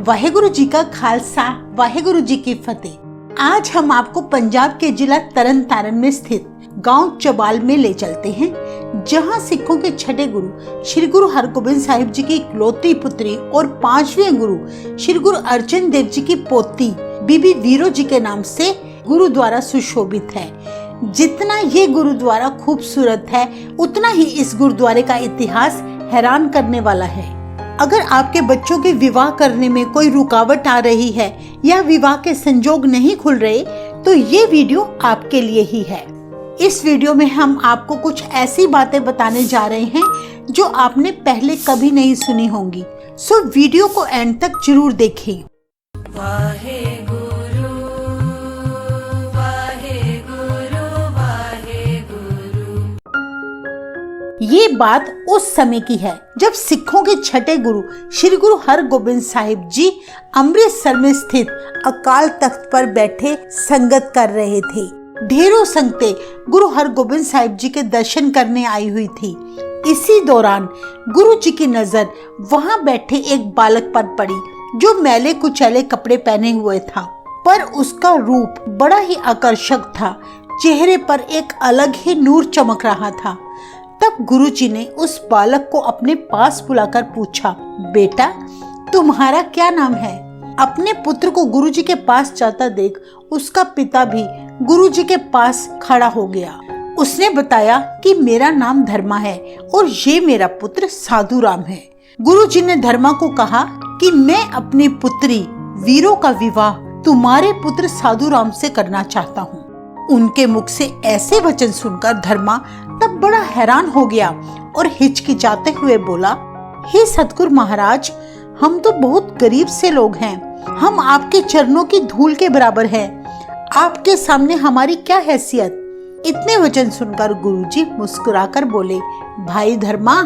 वाहेगुरु जी का खालसा, वाहेगुरु जी की फतेह। आज हम आपको पंजाब के जिला तरन तारण में स्थित गांव चबाल में ले चलते हैं, जहां सिखों के छठे गुरु श्री गुरु हरगोबिंद साहिब जी की इकलौती पुत्री और पांचवें गुरु श्री गुरु अर्जन देव जी की पोती बीबी वीरो जी के नाम से गुरुद्वारा सुशोभित है। जितना ये गुरुद्वारा खूबसूरत है, उतना ही इस गुरुद्वारे का इतिहास हैरान करने वाला है। अगर आपके बच्चों के विवाह करने में कोई रुकावट आ रही है या विवाह के संजोग नहीं खुल रहे, तो ये वीडियो आपके लिए ही है। इस वीडियो में हम आपको कुछ ऐसी बातें बताने जा रहे हैं जो आपने पहले कभी नहीं सुनी होंगी। सो वीडियो को एंड तक जरूर देखें। ये बात उस समय की है जब सिखों के छठे गुरु श्री गुरु हरगोबिंद साहिब जी अमृतसर में स्थित अकाल तख्त पर बैठे संगत कर रहे थे। ढेरों संगतें गुरु हरगोबिंद साहिब जी के दर्शन करने आई हुई थी। इसी दौरान गुरु जी की नजर वहां बैठे एक बालक पर पड़ी जो मैले कुचैले कपड़े पहने हुए था, पर उसका रूप बड़ा ही आकर्षक था। चेहरे पर एक अलग ही नूर चमक रहा था। तब गुरुजी ने उस बालक को अपने पास बुलाकर पूछा, बेटा तुम्हारा क्या नाम है? अपने पुत्र को गुरुजी के पास जाता देख उसका पिता भी गुरुजी के पास खड़ा हो गया। उसने बताया कि मेरा नाम धर्मा है और ये मेरा पुत्र साधु राम है। गुरुजी ने धर्मा को कहा कि मैं अपनी पुत्री वीरो का विवाह तुम्हारे पुत्र साधु राम से करना चाहता हूँ। उनके मुख से ऐसे वचन सुनकर धर्मा तब बड़ा हैरान हो गया और हिचकिचाते हुए बोला, हे सतगुरु महाराज, हम तो बहुत गरीब से लोग हैं। हम आपके चरणों की धूल के बराबर हैं। आपके सामने हमारी क्या हैसियत? इतने वचन सुनकर गुरुजी मुस्कुराकर बोले, भाई धर्मा,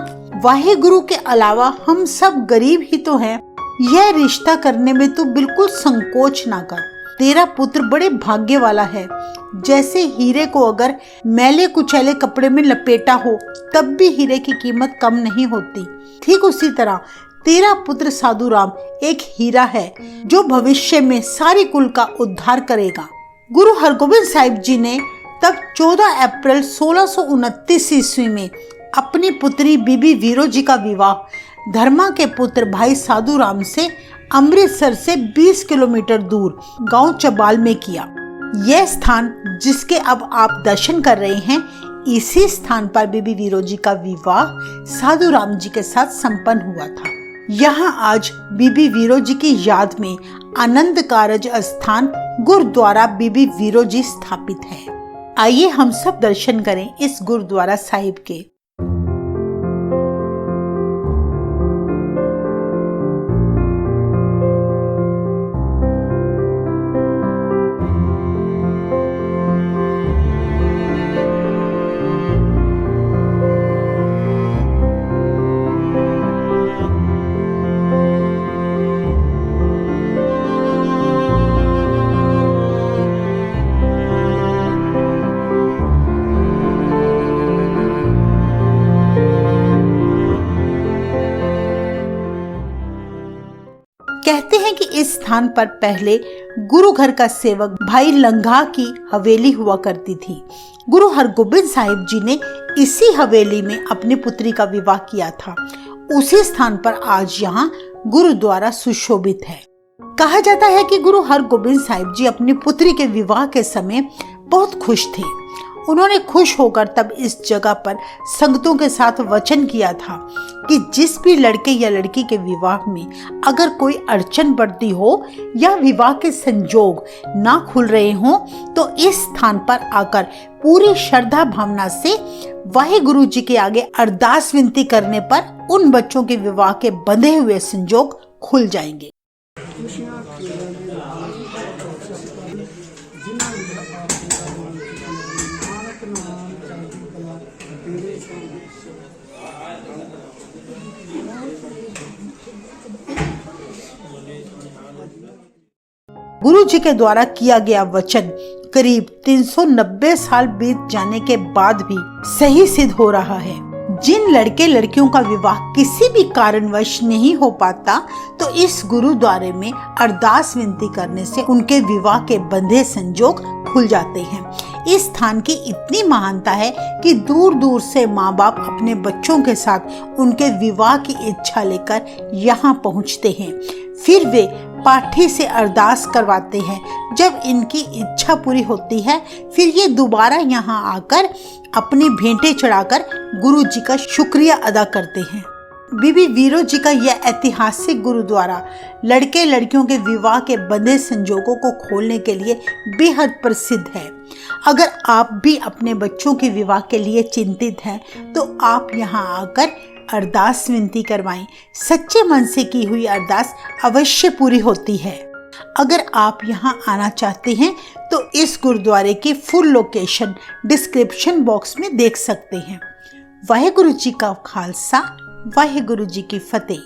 वाहेगुरु के अलावा हम सब गरीब ही तो हैं। यह रिश्ता करने में तू बिल्कुल संकोच ना कर। तेरा पुत्र बड़े भाग्य वाला है। जैसे हीरे को अगर मैले कुचैले कपड़े में लपेटा हो तब भी हीरे की कीमत कम नहीं होती, ठीक उसी तरह तेरा पुत्र साधु राम एक हीरा है जो भविष्य में सारी कुल का उद्धार करेगा। गुरु हरगोबिंद साहिब जी ने तब 14 अप्रैल 1629 ईस्वी में अपनी पुत्री बीबी वीरो जी का विवाह धर्मा के पुत्र भाई साधु राम से अमृतसर से 20 किलोमीटर दूर गांव चबाल में किया। यह स्थान जिसके अब आप दर्शन कर रहे हैं, इसी स्थान पर बीबी वीरो जी का विवाह साधु राम जी के साथ संपन्न हुआ था। यहाँ आज बीबी वीरो जी की याद में आनंद कारज स्थान गुरुद्वारा बीबी वीरो जी स्थापित है। आइए हम सब दर्शन करें इस गुरुद्वारा साहिब के। कहते हैं कि इस स्थान पर पहले गुरु घर का सेवक भाई लंघा की हवेली हुआ करती थी। गुरु हरगोबिंद साहिब जी ने इसी हवेली में अपनी पुत्री का विवाह किया था। उसी स्थान पर आज यहाँ गुरुद्वारा सुशोभित है। कहा जाता है कि गुरु हरगोबिंद साहिब जी अपनी पुत्री के विवाह के समय बहुत खुश थे। उन्होंने खुश होकर तब इस जगह पर संगतों के साथ वचन किया था कि जिस भी लड़के या लड़की के विवाह में अगर कोई अड़चन पड़ती हो या विवाह के संजोग ना खुल रहे हो, तो इस स्थान पर आकर पूरी श्रद्धा भावना से वाहेगुरु जी के आगे अरदास विनती करने पर उन बच्चों के विवाह के बंधे हुए संजोग खुल जाएंगे। गुरु जी के द्वारा किया गया वचन करीब 390 साल बीत जाने के बाद भी सही सिद्ध हो रहा है। जिन लड़के लड़कियों का विवाह किसी भी कारणवश नहीं हो पाता, तो इस गुरुद्वारे में अरदास विनती करने से उनके विवाह के बंधे संजोग खुल जाते हैं। इस स्थान की इतनी महानता है कि दूर दूर से माँ बाप अपने बच्चों के साथ उनके विवाह की इच्छा लेकर यहाँ पहुँचते हैं। फिर वे पाठी से अरदास करवाते हैं। जब इनकी इच्छा पूरी होती है, फिर ये दोबारा यहाँ आकर अपनी भेंटें चढ़ाकर गुरु जी का शुक्रिया अदा करते हैं। बीबी वीरो जी का यह ऐतिहासिक गुरुद्वारा लड़के लड़कियों के विवाह के बंधे संजोगों को खोलने के लिए बेहद प्रसिद्ध है। अगर आप भी अपने बच्चों के विवाह के लिए चिंतित हैं, तो आप यहाँ आकर अरदास विनती करवाएं। सच्चे मन से की हुई अरदास अवश्य पूरी होती है। अगर आप यहाँ आना चाहते हैं तो इस गुरुद्वारे की फुल लोकेशन डिस्क्रिप्शन बॉक्स में देख सकते हैं। वाहेगुरु जी का खालसा, वाहेगुरु जी की फतेह।